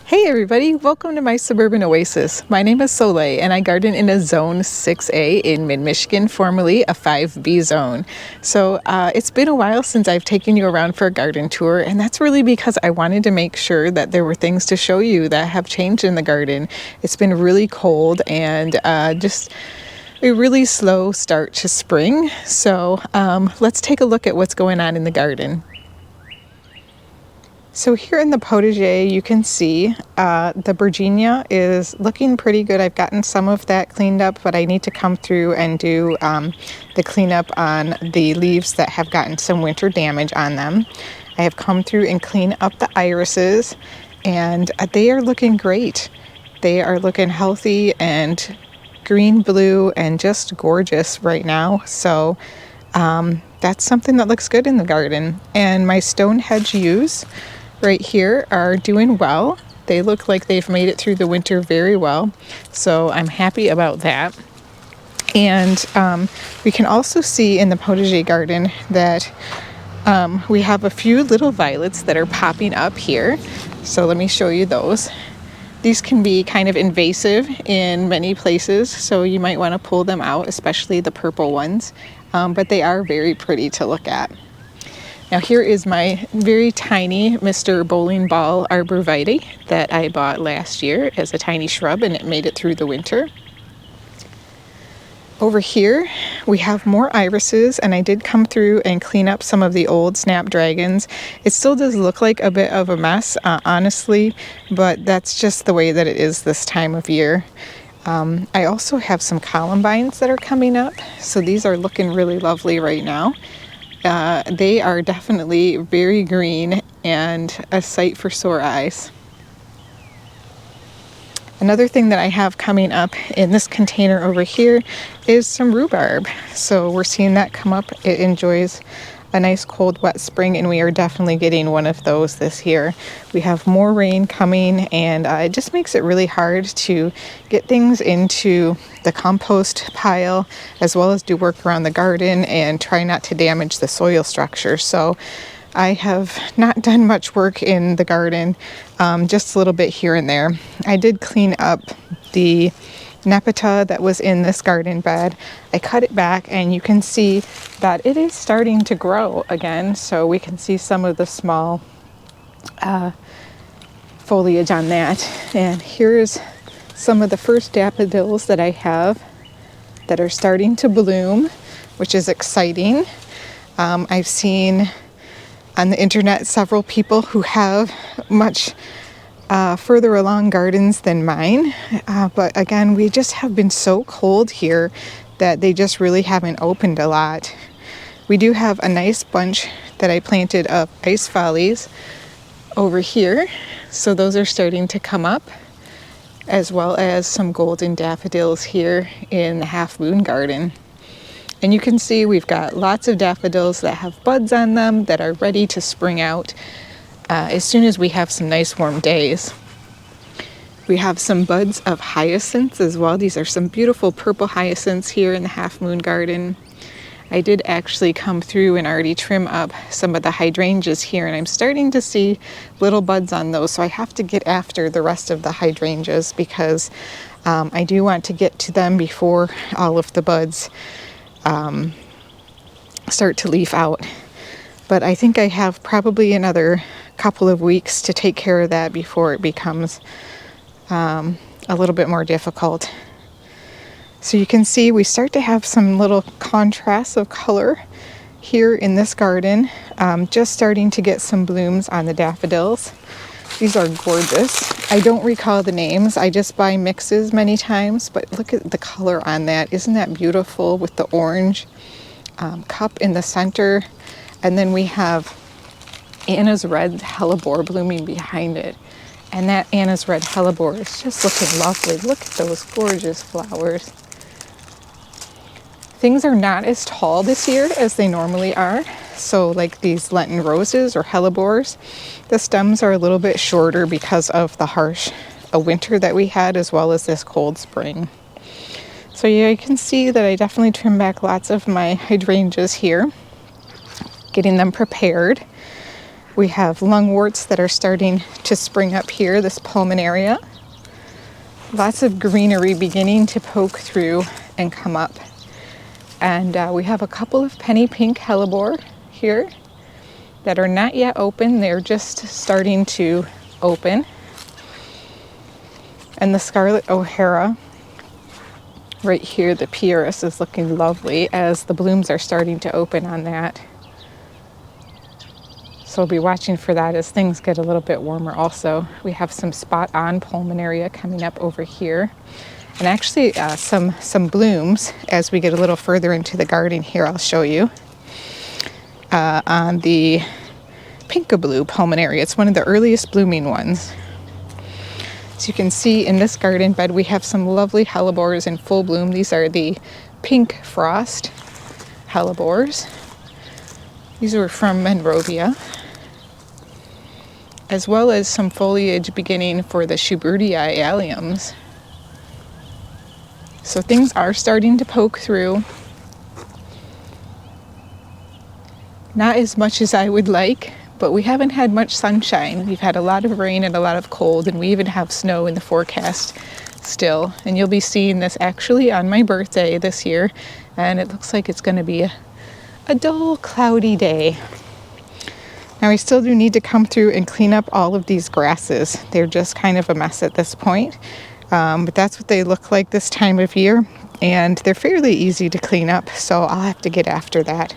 Hey everybody, welcome to my suburban oasis. My name is Soleil and I garden in a zone 6A in mid-Michigan, formerly a 5B zone. So it's been a while since I've taken you around for a garden tour, and that's really because I wanted to make sure that there were things to show you that have changed in the garden. It's been really cold and just a really slow start to spring. So let's take a look at what's going on in the garden. So here in the potager, you can see the Virginia is looking pretty good. I've gotten some of that cleaned up, but I need to come through and do the cleanup on the leaves that have gotten some winter damage on them. I have come through and cleaned up the irises, and they are looking great. They are looking healthy and green, blue, and just gorgeous right now. So that's something that looks good in the garden. And my stone hedge yews right here are doing well. They look like they've made it through the winter very well, so I'm happy about that. And we can also see in the potager garden that we have a few little violets that are popping up here. So let me show you those. These can be kind of invasive in many places, so you might want to pull them out, especially the purple ones, but they are very pretty to look at. Now here is my very tiny Mr. Bowling Ball Arborvitae that I bought last year as a tiny shrub, and it made it through the winter. Over here we have more irises, and I did come through and clean up some of the old snapdragons. It still does look like a bit of a mess, honestly, but that's just the way that it is this time of year. I also have some columbines that are coming up, so these are looking really lovely right now. They are definitely very green and a sight for sore eyes. Another thing that I have coming up in this container over here is some rhubarb. So we're seeing that come up. It enjoys a nice cold wet spring, and we are definitely getting one of those this year. We have more rain coming, and it just makes it really hard to get things into the compost pile, as well as do work around the garden and try not to damage the soil structure. So I have not done much work in the garden, just a little bit here and there. I did clean up the Nepeta that was in this garden bed. I cut it back, and you can see that it is starting to grow again. So we can see some of the small foliage on that. And here's some of the first daffodils that I have that are starting to bloom, which is exciting. I've seen on the internet several people who have much further along gardens than mine, but again, we just have been so cold here that they just really haven't opened a lot. We do have a nice bunch that I planted of ice follies over here, so those are starting to come up, as well as some golden daffodils here in the half moon garden. And you can see we've got lots of daffodils that have buds on them that are ready to spring out as soon as we have some nice warm days. We have some buds of hyacinths as well. These are some beautiful purple hyacinths here in the half moon garden. I did actually come through and already trim up some of the hydrangeas here, and I'm starting to see little buds on those, so I have to get after the rest of the hydrangeas because I do want to get to them before all of the buds start to leaf out. But I think I have probably another couple of weeks to take care of that before it becomes a little bit more difficult. So you can see we start to have some little contrasts of color here in this garden. Just starting to get some blooms on the daffodils. These are gorgeous. I don't recall the names. I just buy mixes many times, but look at the color on that. Isn't that beautiful with the orange cup in the center? And then we have Anna's red hellebore blooming behind it. And that Anna's red hellebore is just looking lovely. Look at those gorgeous flowers. Things are not as tall this year as they normally are. So like these Lenten roses or hellebores, the stems are a little bit shorter because of the harsh winter that we had, as well as this cold spring. So yeah, you can see that I definitely trimmed back lots of my hydrangeas here, getting them prepared. We have lungworts that are starting to spring up here, this pulmonaria. Lots of greenery beginning to poke through and come up. And we have a couple of penny pink hellebore here that are not yet open. They're just starting to open. And the scarlet O'Hara right here, the Pieris, is looking lovely as the blooms are starting to open on that. So we'll be watching for that as things get a little bit warmer also. We have some spot on pulmonaria coming up over here. And actually some blooms as we get a little further into the garden here, I'll show you. On the Pinkaboo pulmonaria. It's one of the earliest blooming ones. As you can see in this garden bed, we have some lovely hellebores in full bloom. These are the pink frost hellebores. These were from Monrovia, as well as some foliage beginning for the Schubertii alliums. So things are starting to poke through. Not as much as I would like, but we haven't had much sunshine. We've had a lot of rain and a lot of cold, and we even have snow in the forecast still. And you'll be seeing this actually on my birthday this year, and it looks like it's going to be a dull, cloudy day. Now, we still do need to come through and clean up all of these grasses. They're just kind of a mess at this point, but that's what they look like this time of year, and they're fairly easy to clean up, so I'll have to get after that.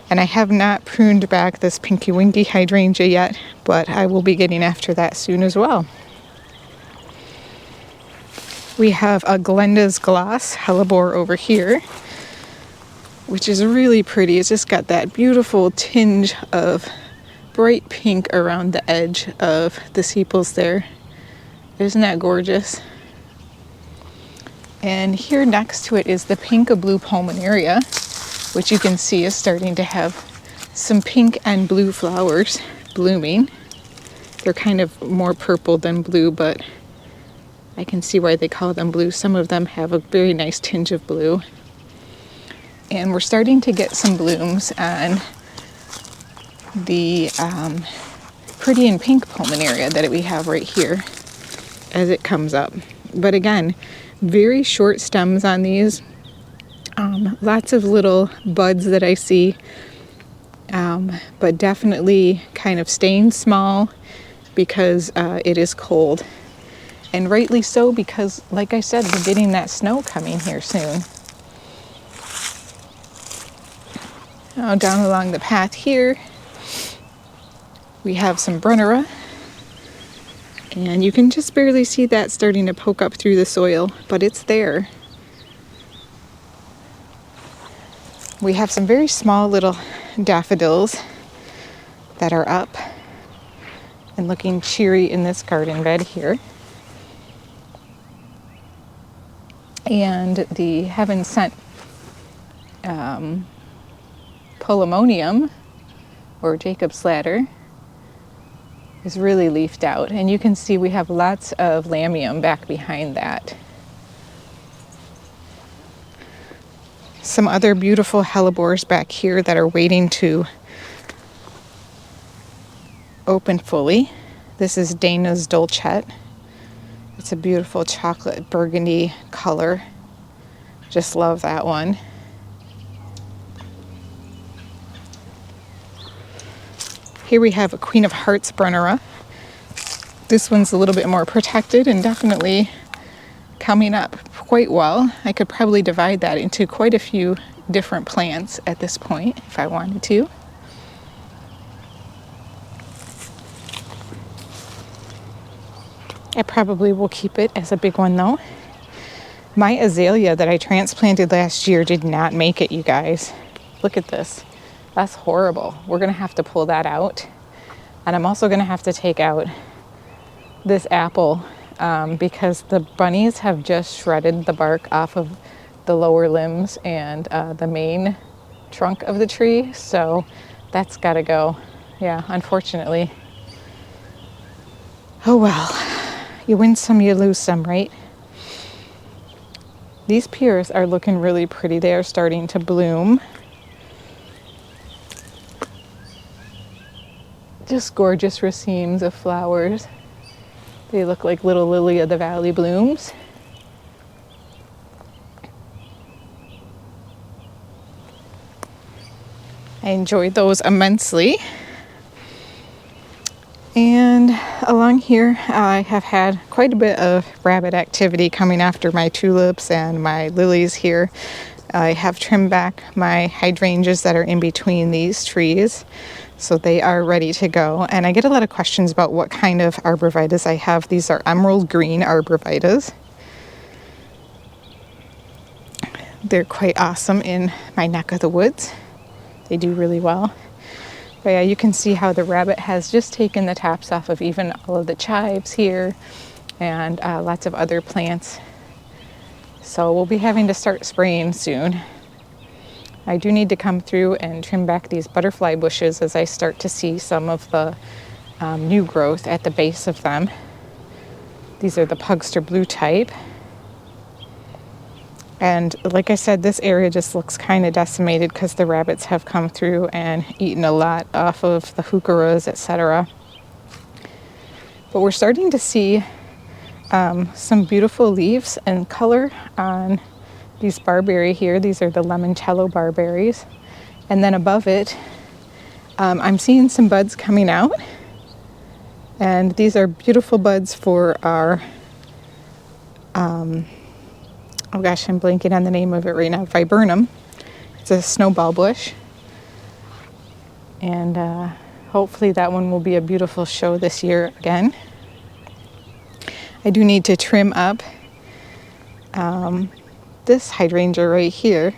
And I have not pruned back this Pinky Winky hydrangea yet, but I will be getting after that soon as well. We have a Glenda's Gloss hellebore over here, which is really pretty. It's just got that beautiful tinge of bright pink around the edge of the sepals there. Isn't that gorgeous? And here next to it is the Pinkaboo pulmonaria, which you can see is starting to have some pink and blue flowers blooming. They're kind of more purple than blue, but I can see why they call them blue. Some of them have a very nice tinge of blue. And we're starting to get some blooms on the pretty and pink pulmonaria that we have right here as it comes up. But again, very short stems on these. Lots of little buds that I see, but definitely kind of staying small because it is cold. And rightly so, because like I said, we're getting that snow coming here soon. Now down along the path here, we have some Brunnera. And you can just barely see that starting to poke up through the soil, but it's there. We have some very small little daffodils that are up and looking cheery in this garden bed here. And the Heaven Sent Polemonium, or Jacob's Ladder, is really leafed out. And you can see we have lots of lamium back behind that. Some other beautiful hellebores back here that are waiting to open fully. This is Dana's Dolcet. It's a beautiful chocolate burgundy color. Just love that one. Here we have a Queen of Hearts Brunnera. This one's a little bit more protected and definitely coming up quite well. I could probably divide that into quite a few different plants at this point if I wanted to. I probably will keep it as a big one though. My azalea that I transplanted last year did not make it, you guys. Look at this. That's horrible. We're gonna have to pull that out. And I'm also gonna have to take out this apple because the bunnies have just shredded the bark off of the lower limbs and the main trunk of the tree. So that's gotta go. Yeah, unfortunately. Oh well, you win some, you lose some, right? These pears are looking really pretty. They are starting to bloom. Just gorgeous racemes of flowers. They look like little lily of the valley blooms. I enjoyed those immensely. And along here, I have had quite a bit of rabbit activity coming after my tulips and my lilies here. I have trimmed back my hydrangeas that are in between these trees, so they are ready to go. And I get a lot of questions about what kind of arborvitaes I have. These are emerald green arborvitaes. They're quite awesome in my neck of the woods. They do really well. But yeah, you can see how the rabbit has just taken the tops off of even all of the chives here and lots of other plants. So we'll be having to start spraying soon. I do need to come through and trim back these butterfly bushes as I start to see some of the new growth at the base of them. These are the Pugster Blue type. And like I said, this area just looks kind of decimated because the rabbits have come through and eaten a lot off of the heucheras, etc. But we're starting to see some beautiful leaves and color on these barberry here. These are the limoncello barberries. And then above it, I'm seeing some buds coming out. And these are beautiful buds for our oh gosh, I'm blanking on the name of it right now. Viburnum. It's a snowball bush. And hopefully that one will be a beautiful show this year again. I do need to trim up this hydrangea right here.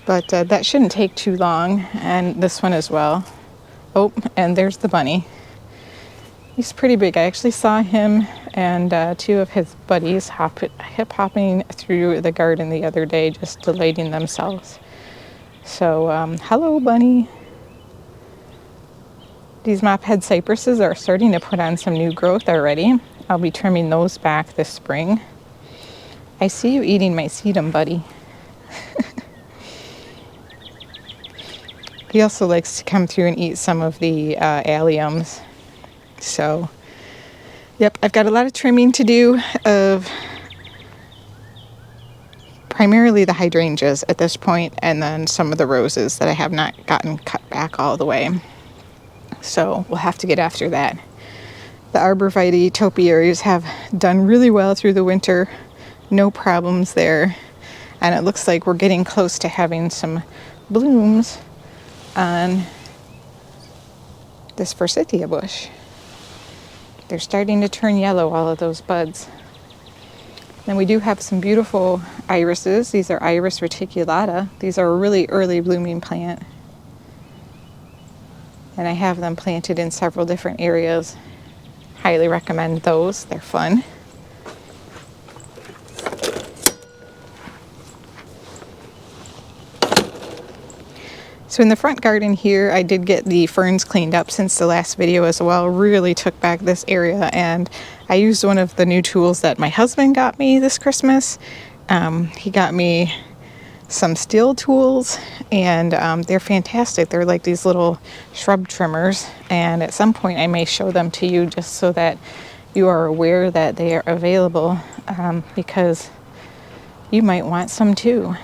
But that shouldn't take too long. And this one as well. Oh, and there's the bunny. He's pretty big. I actually saw him and two of his buddies hip-hopping through the garden the other day, just delighting themselves. So, hello, bunny. These mophead cypresses are starting to put on some new growth already. I'll be trimming those back this spring. I see you eating my sedum, buddy. He also likes to come through and eat some of the alliums. So, yep, I've got a lot of trimming to do of primarily the hydrangeas at this point, and then some of the roses that I have not gotten cut back all the way. So we'll have to get after that. The arborvitae topiaries have done really well through the winter. No problems there. And it looks like we're getting close to having some blooms on this forsythia bush. They're starting to turn yellow, all of those buds. Then we do have some beautiful irises. These are Iris reticulata. These are a really early blooming plant. And I have them planted in several different areas. Highly recommend those. They're fun. So in the front garden here, I did get the ferns cleaned up since the last video as well. Really took back this area, and I used one of the new tools that my husband got me this Christmas. He got me some steel tools, and they're fantastic. They're like these little shrub trimmers, and at some point I may show them to you just so that you are aware that they are available, because you might want some too.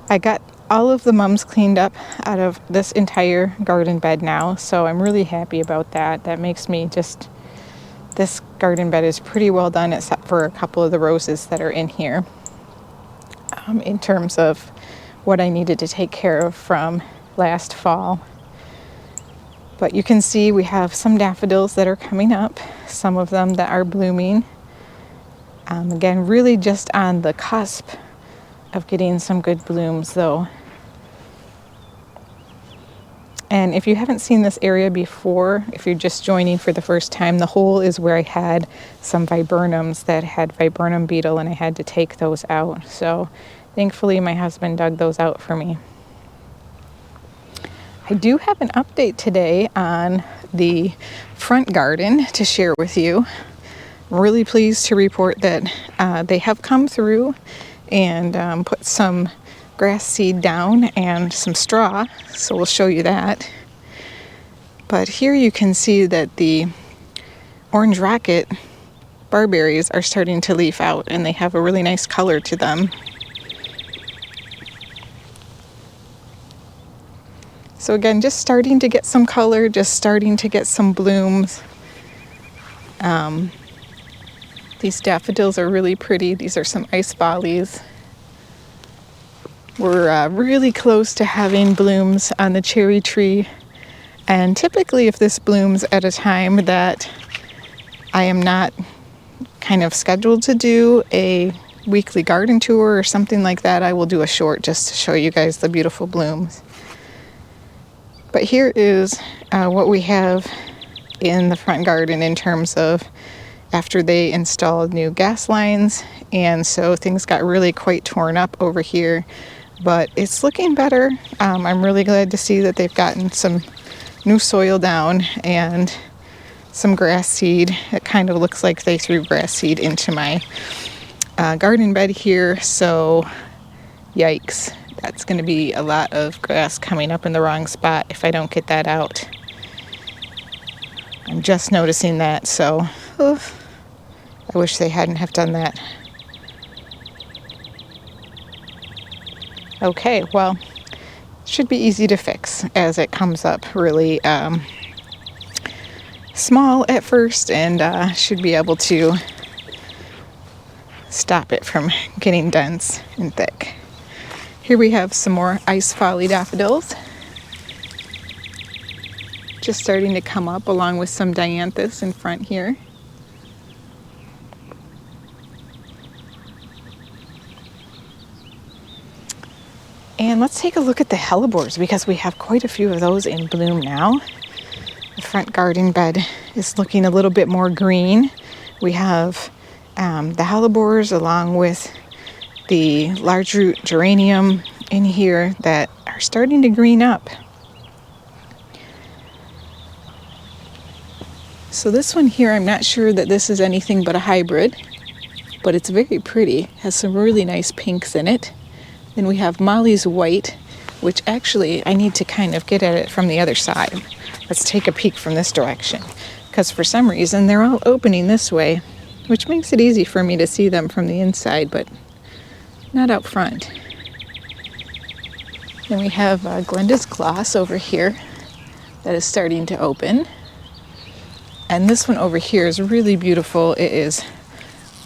I got all of the mums cleaned up out of this entire garden bed now, so I'm really happy about that. That makes me just, this garden bed is pretty well done except for a couple of the roses that are in here, in terms of what I needed to take care of from last fall. But you can see we have some daffodils that are coming up, some of them that are blooming. Again, really just on the cusp of getting some good blooms though. And if you haven't seen this area before, if you're just joining for the first time, the hole is where I had some viburnums that had viburnum beetle, and I had to take those out. So thankfully my husband dug those out for me. I do have an update today on the front garden to share with you. I'm really pleased to report that they have come through and put some grass seed down and some straw, so we'll show you that. But here you can see that the orange rocket barberries are starting to leaf out, and they have a really nice color to them. So again, just starting to get some color, just starting to get some blooms. These daffodils are really pretty. These are some ice volleys. We're really close to having blooms on the cherry tree. And typically if this blooms at a time that I am not kind of scheduled to do a weekly garden tour or something like that, I will do a short just to show you guys the beautiful blooms. But here is what we have in the front garden in terms of after they installed new gas lines, and so things got really quite torn up over here, but it's looking better. I'm really glad to see that they've gotten some new soil down and some grass seed. It kind of looks like they threw grass seed into my garden bed here, so yikes. That's going to be a lot of grass coming up in the wrong spot if I don't get that out. I'm just noticing that, so I wish they hadn't have done that. Okay, well, should be easy to fix as it comes up really small at first, and should be able to stop it from getting dense and thick. Here we have some more ice folly daffodils, just starting to come up along with some dianthus in front here. And let's take a look at the hellebores, because we have quite a few of those in bloom now. The front garden bed is looking a little bit more green. We have the hellebores along with the large root geranium in here that are starting to green up. So this one here, I'm not sure that this is anything but a hybrid, but it's very pretty. It has some really nice pinks in it. Then we have Molly's White, which actually I need to kind of get at it from the other side. Let's take a peek from this direction, because for some reason they're all opening this way, which makes it easy for me to see them from the inside, but not out front. Then we have Glenda's Gloss over here that is starting to open. And this one over here is really beautiful. It is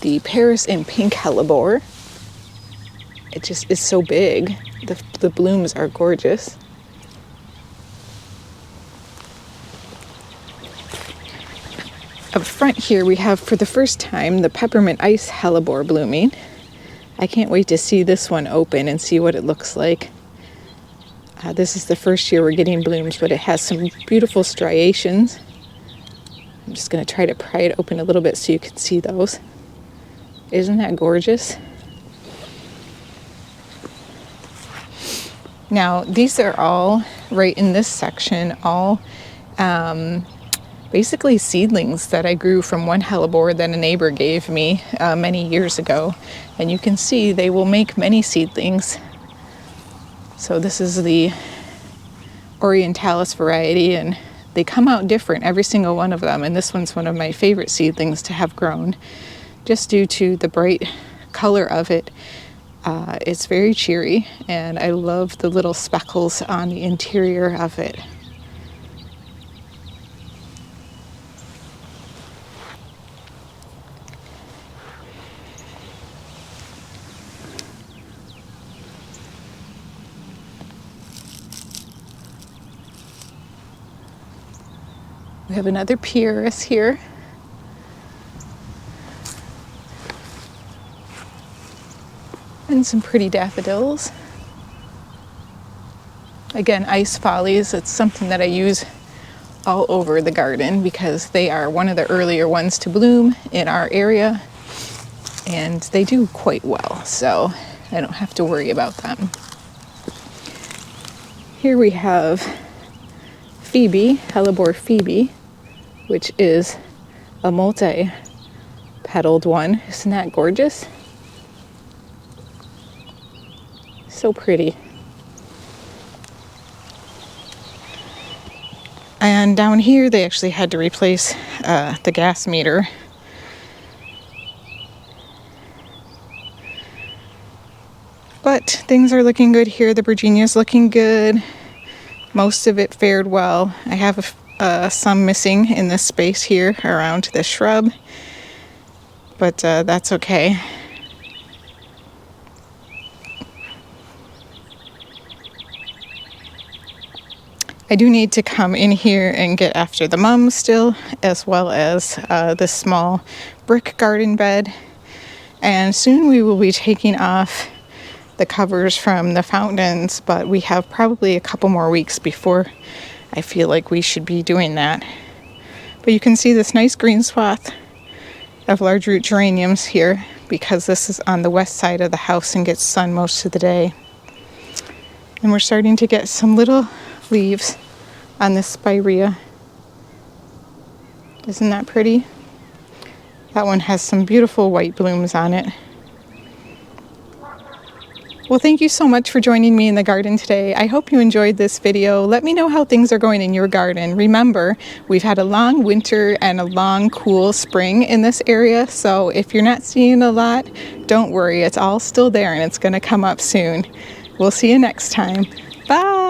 the Paris in Pink Hellebore. It just is so big. The blooms are gorgeous. Up front here we have, for the first time, the Peppermint Ice Hellebore blooming. I can't wait to see this one open and see what it looks like. This is the first year we're getting blooms, but it has some beautiful striations. I'm just going to try to pry it open a little bit so you can see those. Isn't that gorgeous? Now, these are all, right in this section, all basically seedlings that I grew from one hellebore that a neighbor gave me many years ago. And you can see they will make many seedlings. So this is the Orientalis variety, and they come out different, every single one of them. And this one's one of my favorite seedlings to have grown, just due to the bright color of it. It's very cheery, and I love the little speckles on the interior of it. We have another Pieris here. And some pretty daffodils. Again, ice follies, it's something that I use all over the garden because they are one of the earlier ones to bloom in our area, and they do quite well, so I don't have to worry about them. Here we have Phoebe, Hellebore Phoebe, which is a multi-petaled one. Isn't that gorgeous? so pretty. And down here, they actually had to replace the gas meter. But things are looking good here. The Virginia's looking good. Most of it fared well. I have some missing in this space here around the shrub, but that's okay. I do need to come in here and get after the mums still, as well as this small brick garden bed. And soon we will be taking off the covers from the fountains, but we have probably a couple more weeks before I feel like we should be doing that. But you can see this nice green swath of large root geraniums here because this is on the west side of the house and gets sun most of the day. And we're starting to get some little leaves on this spirea. Isn't that pretty? That one has some beautiful white blooms on it. Well, thank you so much for joining me in the garden today. I hope you enjoyed this video. Let me know how things are going in your garden. Remember, we've had a long winter and a long, cool spring in this area, so if you're not seeing a lot, don't worry. It's all still there and it's going to come up soon. We'll see you next time. Bye!